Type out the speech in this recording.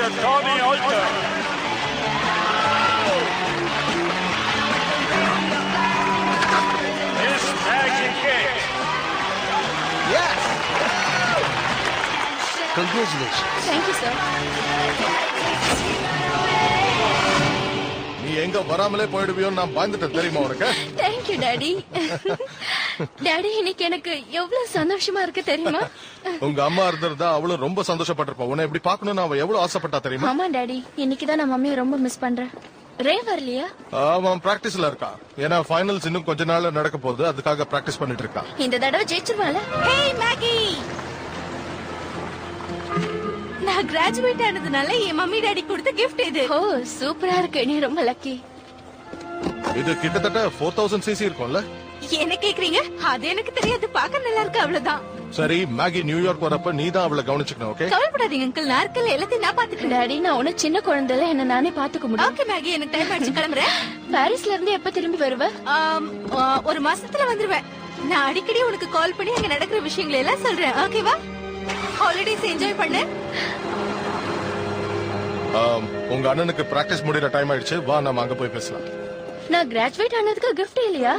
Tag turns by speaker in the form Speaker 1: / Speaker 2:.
Speaker 1: Mr. Tommy Alter. Miss Maggie King.
Speaker 2: Yes. Congratulations.
Speaker 3: Thank you, sir.
Speaker 4: நீ எங்க வராமலே போயிடுவியோன்னு நான் பயந்துட்டேன் தெரியுமா உனக்கு?
Speaker 3: Thank you, Daddy. டாடி இன்னைக்கு எனக்கு எவ்வளவு சந்தோஷமா இருக்கு தெரியுமா?
Speaker 4: உங்க அம்மா இருந்திருந்தா அவளும் ரொம்ப சந்தோஷப்பட்டிருப்பா. உன்னை இப்படி பாக்கணும்னு அவ எவ்வளவு ஆசைப்பட்டா தெரியுமா?
Speaker 3: ஆமா டாடி, இன்னைக்குதான் நான் மம்மியை ரொம்ப மிஸ் பண்றேன். ரே வரலையா?
Speaker 4: அவன் பிராக்டிஸ்ல இருக்கா. ஏன்னா ஃபைனல்ஸ் இன்னும் கொஞ்ச நாள்ல நடக்க போகுது, அதுக்காக பிராக்டிஸ் பண்ணிட்டு இருக்கா.
Speaker 3: இந்த தடவை ஜெயிச்சிருவாள? ஹேய் மேகி, நான் கிராஜுவேட் ஆனதுனால என் மம்மி டாடி கொடுத்த கிஃப்ட் இது. ஓ சூப்பரா இருக்கு, நீ ரொம்ப லக்கி.
Speaker 4: இது கிட்டத்தட்ட 4000 cc இருக்கும்ல?
Speaker 3: என்ன கேக்குறீங்க? அது எனக்கு தெரியாது, பார்க்க நல்லா இருக்கு அவ்வளவுதான்.
Speaker 4: சரி, மேகி நியூயார்க் வரப்ப நீ தான் அவளை கவனிச்சுக்கணும். ஓகே?
Speaker 3: கவலைப்படாதீங்க அங்கிள், நான் இருக்கல, எல்லாத்தையும் நான் பாத்துக்கிறேன். டாடி நான் உன சின்ன குழந்தைல என்ன நானே பாத்துக்க முடியும். ஓகே மேகி, எனக்கு டைம் ஆச்சு, கிளம்புறேன். பாரிஸ்ல இருந்து எப்ப திரும்பி வருவ? ஒரு மாசத்துல வந்துருவேன். நான் அடிக்கடி உனக்கு கால் பண்ணி அங்க நடக்கிற விஷயங்களை எல்லாம் சொல்றேன். ஓகேவா? ஹாலிடேஸ் என்ஜாய் பண்ணு.
Speaker 4: உங்க அண்ணனுக்கு பிராக்டிஸ் முடியற டைம் ஆயிடுச்சு, வா நம்ம அங்க போய் பேசலாம்.
Speaker 3: நான் கிராஜுவேட் ஆனதுக்கு கிஃப்ட் இல்லையா?